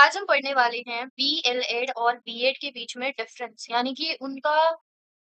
आज हम पढ़ने वाले हैं बीएलएड और बीएड के बीच में डिफरेंस, यानी कि उनका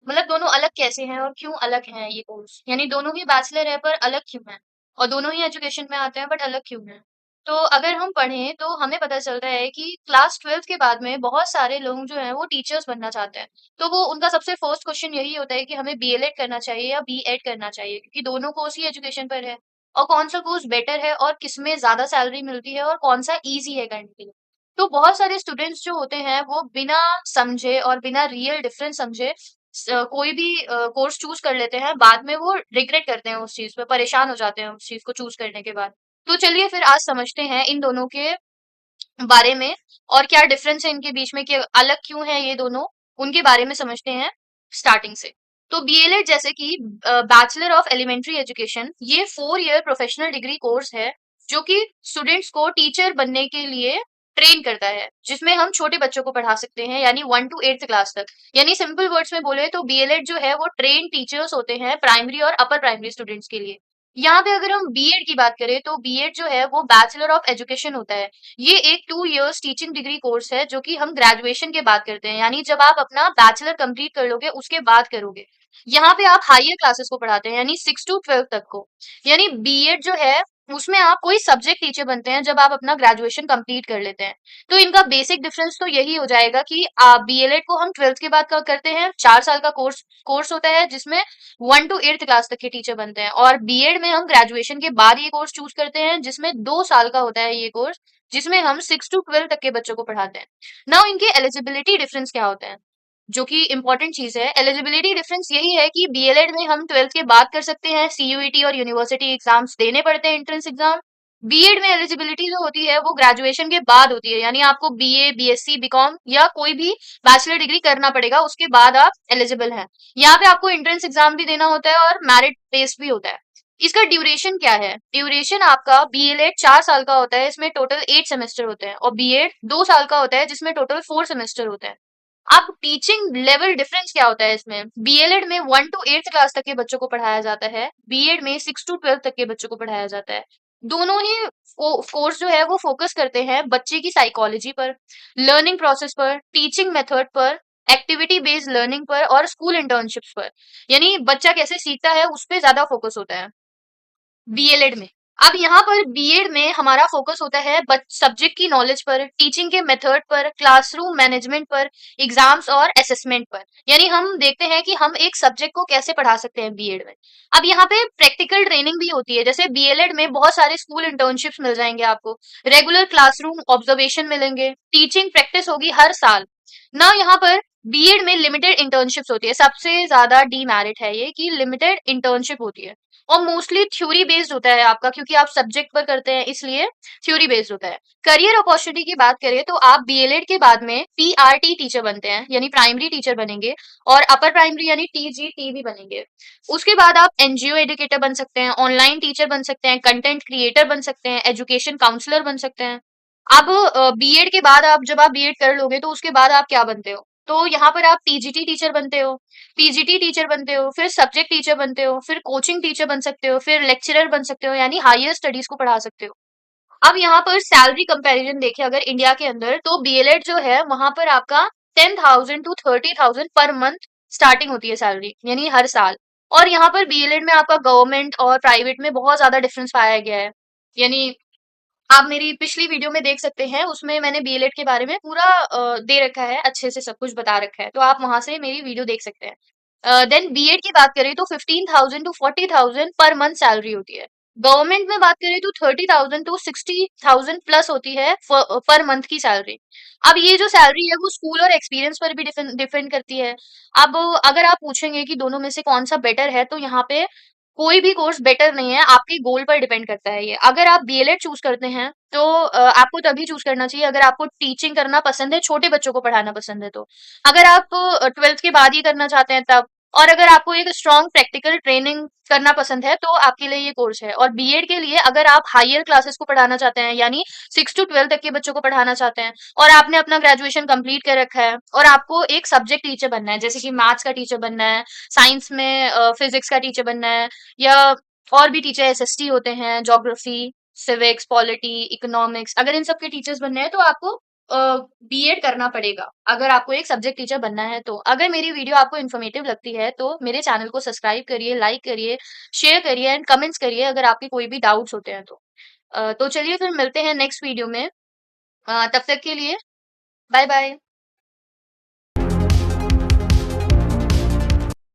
मतलब दोनों अलग कैसे हैं और क्यों अलग हैं ये कोर्स। यानी दोनों ही बैचलर है पर अलग क्यों हैं, और दोनों ही एजुकेशन में आते हैं बट अलग क्यों हैं। तो अगर हम पढ़ें तो हमें पता चलता है कि क्लास 12th के बाद में बहुत सारे लोग जो हैं वो टीचर्स बनना चाहते हैं। तो वो उनका सबसे फर्स्ट क्वेश्चन यही होता है कि हमें बीएलएड करना चाहिए या बीएड करना चाहिए, क्योंकि दोनों कोर्स ही एजुकेशन पर है। और कौन सा कोर्स बेटर है और किसमें ज्यादा सैलरी मिलती है और कौन सा इजी है करने के लिए। तो बहुत सारे स्टूडेंट्स जो होते हैं वो बिना समझे और बिना रियल डिफरेंस समझे कोई भी कोर्स चूज कर लेते हैं। बाद में वो रिग्रेट करते हैं, उस चीज पे परेशान हो जाते हैं उस चीज को चूज करने के बाद। तो चलिए फिर आज समझते हैं इन दोनों के बारे में, और क्या डिफरेंस है इनके बीच में, कि अलग क्यों है ये दोनों, उनके बारे में समझते हैं स्टार्टिंग से। तो बीएलएड जैसे कि बैचलर ऑफ एलिमेंट्री एजुकेशन, ये 4 ईयर प्रोफेशनल डिग्री कोर्स है जो कि स्टूडेंट्स को टीचर बनने के लिए ट्रेन करता है, जिसमें हम छोटे बच्चों को पढ़ा सकते हैं, यानी 1 to 8th क्लास तक। यानी सिंपल वर्ड्स में बोले तो बीएलएड जो है वो ट्रेन टीचर्स होते हैं प्राइमरी और अपर प्राइमरी स्टूडेंट्स के लिए। यहाँ पे अगर हम बीएड की बात करें तो बीएड जो है वो बैचलर ऑफ एजुकेशन होता है। ये एक 2 इयर्स टीचिंग डिग्री कोर्स है जो कि हम ग्रेजुएशन के बाद करते हैं, यानी जब आप अपना बैचलर कंप्लीट कर लोगे उसके बाद करोगे। यहाँ पे आप हायर क्लासेस को पढ़ाते हैं, यानी 6 to 12 तक को। यानी बीएड जो है उसमें आप कोई सब्जेक्ट टीचर बनते हैं जब आप अपना ग्रेजुएशन कंप्लीट कर लेते हैं। तो इनका बेसिक डिफरेंस तो यही हो जाएगा कि बीएलएड को हम 12th के बाद करते हैं, 4 साल का कोर्स कोर्स होता है जिसमें 1 to 8th क्लास तक के टीचर बनते हैं। और बीएड में हम ग्रेजुएशन के बाद ये कोर्स चूज करते हैं जिसमें 2 साल का होता है ये कोर्स, जिसमें हम 6 to 12 तक के बच्चों को पढ़ाते हैं। नाउ इनके एलिजिबिलिटी डिफरेंस क्या होते हैं, जो कि इंपॉर्टेंट चीज है। एलिजिबिलिटी डिफरेंस यही है कि बीएलएड में हम 12th के बाद कर सकते हैं, सीयूईटी और यूनिवर्सिटी एग्जाम्स देने पड़ते हैं, एंट्रेंस एग्जाम। बीएड में एलिजिबिलिटी जो होती है वो ग्रेजुएशन के बाद होती है, यानी आपको बीए बीएससी बीकॉम या कोई भी बैचलर डिग्री करना पड़ेगा, उसके बाद आप एलिजिबल हैं। यहाँ पे आपको एंट्रेंस एग्जाम भी देना होता है और मेरिट बेस्ड भी होता है। इसका ड्यूरेशन क्या है, ड्यूरेशन आपका बीएलएड 4 साल का होता है, इसमें टोटल 8 सेमेस्टर होते हैं, और बीएड 2 साल का होता है जिसमें टोटल 4 सेमेस्टर होते हैं। अब टीचिंग लेवल डिफरेंस क्या होता है इसमें, बीएलएड में 1 to 8th क्लास तक के बच्चों को पढ़ाया जाता है, बीएड में 6 to 12 तक के बच्चों को पढ़ाया जाता है। दोनों ही कोर्स जो है वो फोकस करते हैं बच्चे की साइकोलॉजी पर, लर्निंग प्रोसेस पर, टीचिंग मेथड पर, एक्टिविटी बेस्ड लर्निंग पर और स्कूल इंटर्नशिप्स पर। यानी बच्चा कैसे सीखता है उस पर ज्यादा फोकस होता है बीएलएड में। अब यहाँ पर बीएड में हमारा फोकस होता है सब्जेक्ट की नॉलेज पर, टीचिंग के मेथड पर, क्लासरूम मैनेजमेंट पर, एग्जाम्स और असेसमेंट पर। यानी हम देखते हैं कि हम एक सब्जेक्ट को कैसे पढ़ा सकते हैं बीएड में। अब यहाँ पे प्रैक्टिकल ट्रेनिंग भी होती है, जैसे बीएलएड में बहुत सारे स्कूल इंटर्नशिप्स मिल जाएंगे आपको, रेगुलर क्लासरूम ऑब्जर्वेशन मिलेंगे, टीचिंग प्रैक्टिस होगी हर साल ना। यहाँ पर बीएड में लिमिटेड इंटर्नशिप्स होती है, सबसे ज्यादा डीमेरिट है ये कि लिमिटेड इंटर्नशिप होती है, और मोस्टली थ्योरी बेस्ड होता है आपका, क्योंकि आप सब्जेक्ट पर करते हैं इसलिए थ्योरी बेस्ड होता है। करियर अपॉर्चुनिटी की बात करें तो आप बीएलएड के बाद में पीआरटी टीचर बनते हैं, यानी प्राइमरी टीचर बनेंगे, और अपर प्राइमरी यानी टीजीटी भी बनेंगे। उसके बाद आप एनजीओ एजुकेटर बन सकते हैं, ऑनलाइन टीचर बन सकते हैं, कंटेंट क्रिएटर बन सकते हैं, एजुकेशन काउंसलर बन सकते हैं। अब बीएड के बाद आप जब आप बीएड कर लोगे तो उसके बाद आप क्या बनते हो, तो यहाँ पर आप टीजीटी टीचर बनते हो, पीजीटी टीचर बनते हो, फिर सब्जेक्ट टीचर बनते हो, फिर कोचिंग टीचर बन सकते हो, फिर लेक्चरर बन सकते हो, यानी हायर स्टडीज को पढ़ा सकते हो। अब यहाँ पर सैलरी कंपैरिजन देखें अगर इंडिया के अंदर, तो बीएलएड जो है वहां पर आपका 10,000 to 30,000 पर मंथ स्टार्टिंग होती है सैलरी, यानी हर साल। और यहाँ पर बीएलएड में आपका गवर्नमेंट और प्राइवेट में बहुत ज्यादा डिफरेंस पाया गया है। यानी आप मेरी पिछली वीडियो में देख सकते हैं, उसमें मैंने बीएलएड के बारे में पूरा दे रखा है, अच्छे से सब कुछ बता रखा है, तो आप वहां से मेरी वीडियो देख सकते हैं। देन बीएड की बात करें तो 15,000 to 40,000 पर मंथ सैलरी होती है। गवर्नमेंट में बात करें तो 30,000 to 60,000 प्लस होती है पर मंथ की सैलरी। अब ये जो सैलरी है वो स्कूल और एक्सपीरियंस पर भी डिपेंड करती है। अब अगर आप पूछेंगे कि दोनों में से कौन सा बेटर है, तो यहाँ पे कोई भी कोर्स बेटर नहीं है, आपके गोल पर डिपेंड करता है ये। अगर आप बीएलएड चूज करते हैं तो आपको तभी चूज करना चाहिए अगर आपको टीचिंग करना पसंद है, छोटे बच्चों को पढ़ाना पसंद है। तो अगर आप 12th के बाद ही करना चाहते हैं तब, और अगर आपको एक स्ट्रॉन्ग प्रैक्टिकल ट्रेनिंग करना पसंद है तो आपके लिए ये कोर्स है। और बीएड के लिए अगर आप हायर क्लासेस को पढ़ाना चाहते हैं, यानी 6 to 12 तक के बच्चों को पढ़ाना चाहते हैं, और आपने अपना ग्रेजुएशन कंप्लीट कर रखा है और आपको एक सब्जेक्ट टीचर बनना है, जैसे कि मैथ्स का टीचर बनना है, साइंस में फिजिक्स का टीचर बनना है, या और भी टीचर एसएसटी होते हैं, ज्योग्राफी, सिविक्स, पॉलिटी, इकोनॉमिक्स, अगर इन सब के टीचर्स बनने हैं तो आपको बीएड करना पड़ेगा अगर आपको एक सब्जेक्ट टीचर बनना है तो। अगर मेरी वीडियो आपको इन्फॉर्मेटिव लगती है तो मेरे चैनल को सब्सक्राइब करिए, लाइक करिए, शेयर करिए एंड कमेंट्स करिए अगर आपके कोई भी डाउट्स होते हैं तो। तो चलिए फिर मिलते हैं नेक्स्ट वीडियो में। तब तक के लिए बाय बाय।